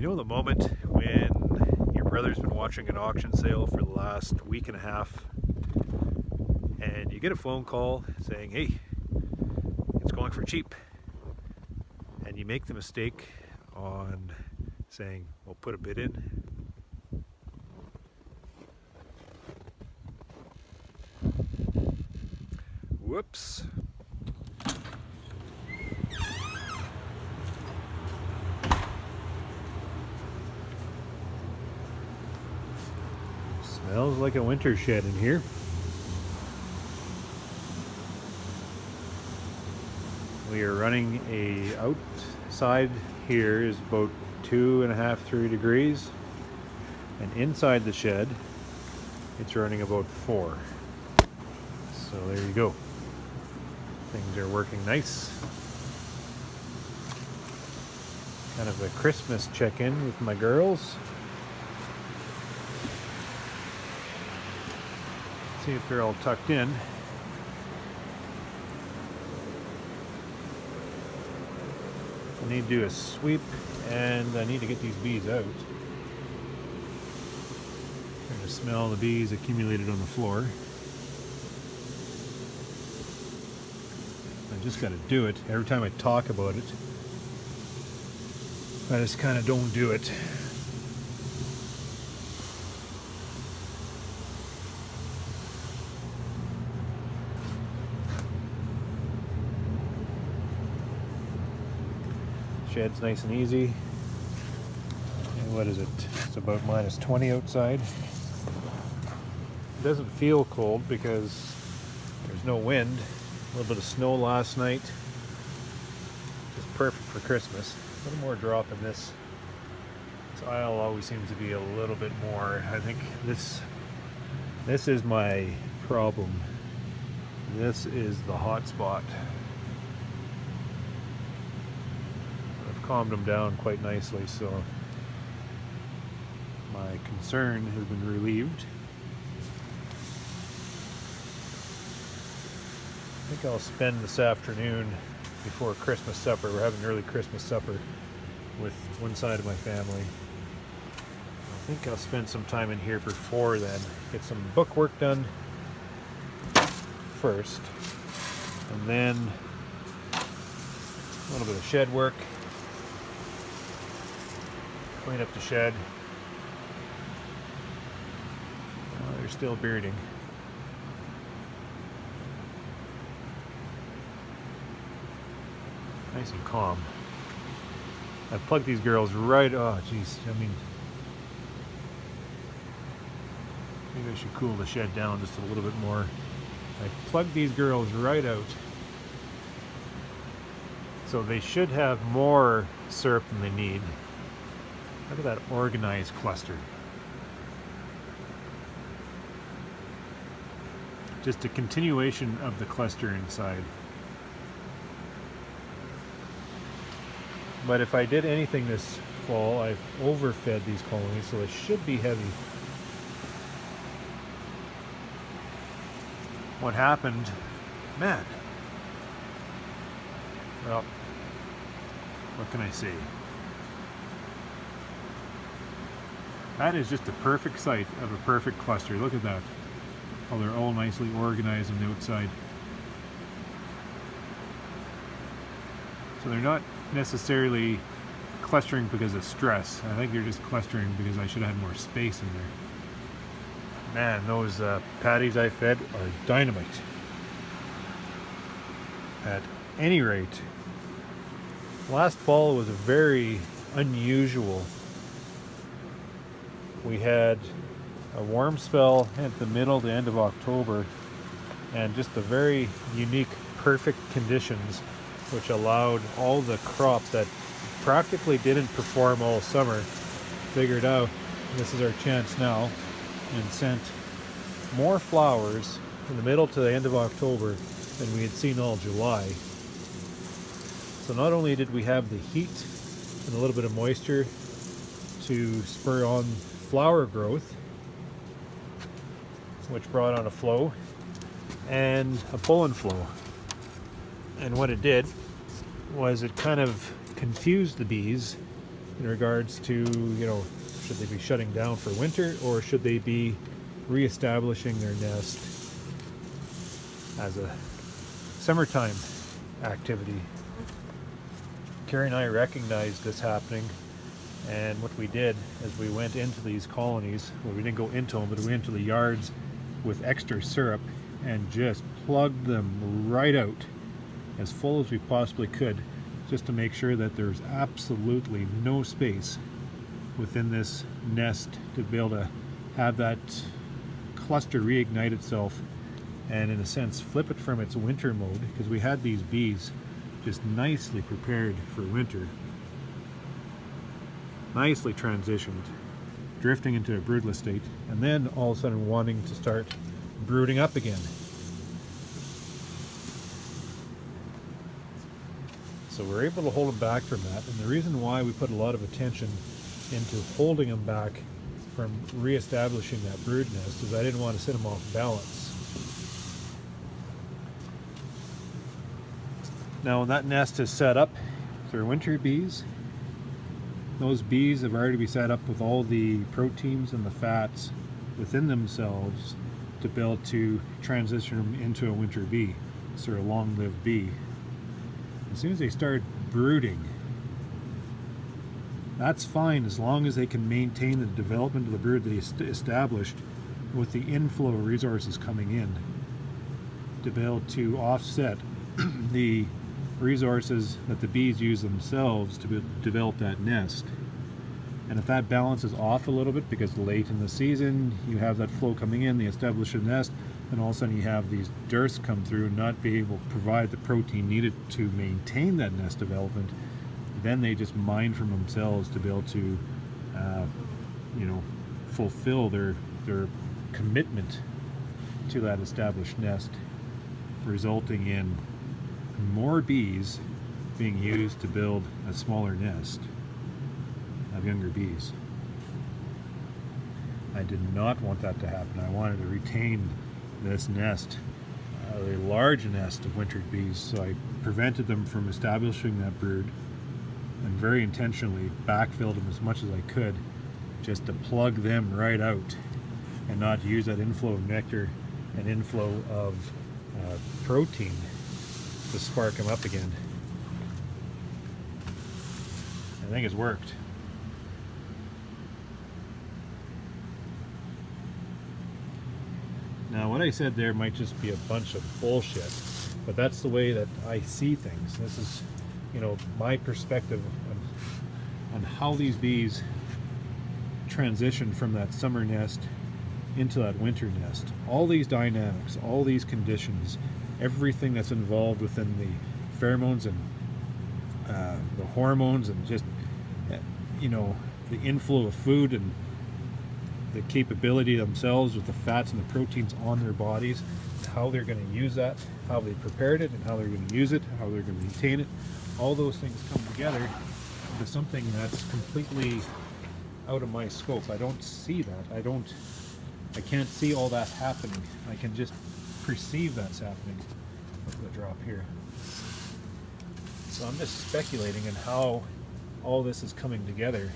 You know the moment when your brother's been watching an auction sale for the last week and a half and you get a phone call saying, hey, it's going for cheap, and you make the mistake on saying, well, put a bid in. Whoops. Smells like a winter shed in here. We are running outside here is about 2.5–3 degrees, and inside the shed it's running about 4. So there you go. Things are working nice. Kind of a Christmas check-in with my girls. See if they're all tucked in. I need to do a sweep, and I need to get these bees out. Trying to smell the bees accumulated on the floor. I just got to do it. Every time I talk about it, I just kind of don't do it. Shed's nice and easy. And what is it? It's about -20 outside. It doesn't feel cold because there's no wind. A little bit of snow last night. Just perfect for Christmas. A little more drop in this. This aisle always seems to be a little bit more. I think this is my problem. This is the hot spot. Calmed them down quite nicely, so my concern has been relieved. I think I'll spend this afternoon before Christmas supper. We're having an early Christmas supper with one side of my family. I think I'll spend some time in here before then. Get some book work done first, and then a little bit of shed work. Clean up the shed. Oh, they're still bearding. Nice and calm. I plugged these girls right. Oh, geez. I mean, maybe I should cool the shed down just a little bit more. I plugged these girls right out. So they should have more syrup than they need. Look at that organized cluster. Just a continuation of the cluster inside. But if I did anything this fall, I've overfed these colonies, so they should be heavy. What happened? Man. Well, what can I say? That is just a perfect site of a perfect cluster. Look at that. Oh, they're all nicely organized on the outside. So they're not necessarily clustering because of stress. I think they're just clustering because I should have had more space in there. Man, those patties I fed are dynamite. At any rate, last fall was a very unusual. We had a warm spell at the middle to end of October, and just the very unique, perfect conditions which allowed all the crop that practically didn't perform all summer figured out this is our chance now, and sent more flowers in the middle to the end of October than we had seen all July. So not only did we have the heat and a little bit of moisture to spur on flower growth, which brought on a flow and a pollen flow. And what it did was it kind of confused the bees in regards to, should they be shutting down for winter or should they be reestablishing their nest as a summertime activity. Carrie and I recognized this happening, and what we did is we went into these colonies, well, we didn't go into them, but we went into the yards with extra syrup and just plugged them right out as full as we possibly could, just to make sure that there's absolutely no space within this nest to be able to have that cluster reignite itself and, in a sense, flip it from its winter mode, because we had these bees just nicely prepared for winter, nicely transitioned, drifting into a broodless state, and then all of a sudden wanting to start brooding up again. So we're able to hold them back from that, and the reason why we put a lot of attention into holding them back from reestablishing that brood nest is I didn't want to set them off balance. Now when that nest is set up for winter bees, those bees have already been set up with all the proteins and the fats within themselves to be able to transition them into a winter bee, so a long-lived bee. As soon as they start brooding, that's fine as long as they can maintain the development of the brood they established with the inflow of resources coming in to be able to offset the resources that the bees use themselves to develop that nest. And if that balance is off a little bit because late in the season you have that flow coming in, they establish a nest, and all of a sudden you have these dearths come through and not be able to provide the protein needed to maintain that nest development, then they just mine from themselves to be able to fulfill their commitment to that established nest, resulting in more bees being used to build a smaller nest of younger bees. I did not want that to happen. I wanted to retain this nest, a large nest of wintered bees, so I prevented them from establishing that brood and very intentionally backfilled them as much as I could, just to plug them right out and not use that inflow of nectar and inflow of protein to spark them up again. I think it's worked. Now what I said there might just be a bunch of bullshit, but that's the way that I see things. This is, my perspective on how these bees transition from that summer nest into that winter nest. All these dynamics, all these conditions, everything that's involved within the pheromones and the hormones and just, the inflow of food and the capability themselves with the fats and the proteins on their bodies, how they're going to use that, how they prepared it and how they're going to use it, how they're going to maintain it. All those things come together into something that's completely out of my scope. I don't see that. I can't see all that happening. I can just perceive that's happening. Look at the drop here. So I'm just speculating on how all this is coming together.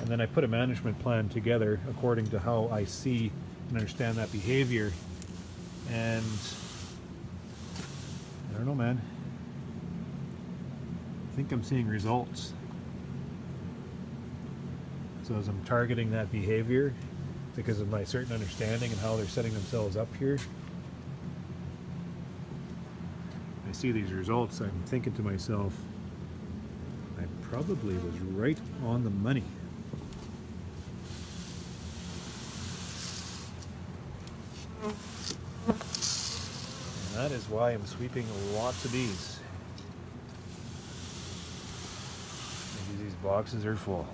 And then I put a management plan together according to how I see and understand that behavior. And I don't know, man. I think I'm seeing results. So as I'm targeting that behavior, because of my certain understanding and how they're setting themselves up here, I see these results. I'm thinking to myself, I probably was right on the money. And that is why I'm sweeping lots of bees. Maybe these boxes are full.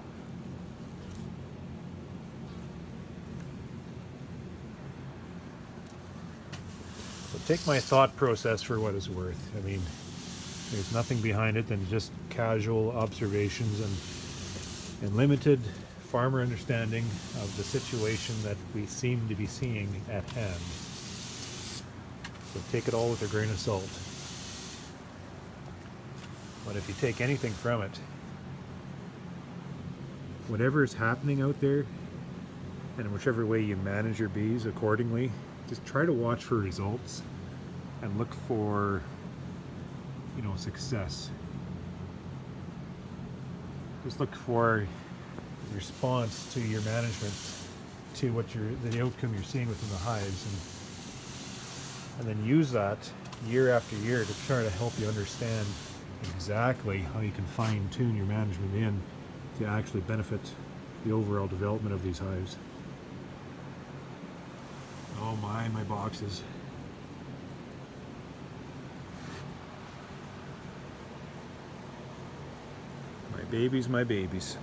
So take my thought process for what it's worth. I mean, there's nothing behind it than just casual observations and limited farmer understanding of the situation that we seem to be seeing at hand. So take it all with a grain of salt. But if you take anything from it, whatever is happening out there, and whichever way you manage your bees accordingly, just try to watch for results and look for, success. Just look for response to your management, to the outcome you're seeing within the hives, and then use that year after year to try to help you understand exactly how you can fine-tune your management in to actually benefit the overall development of these hives. Oh my boxes. My babies, my babies.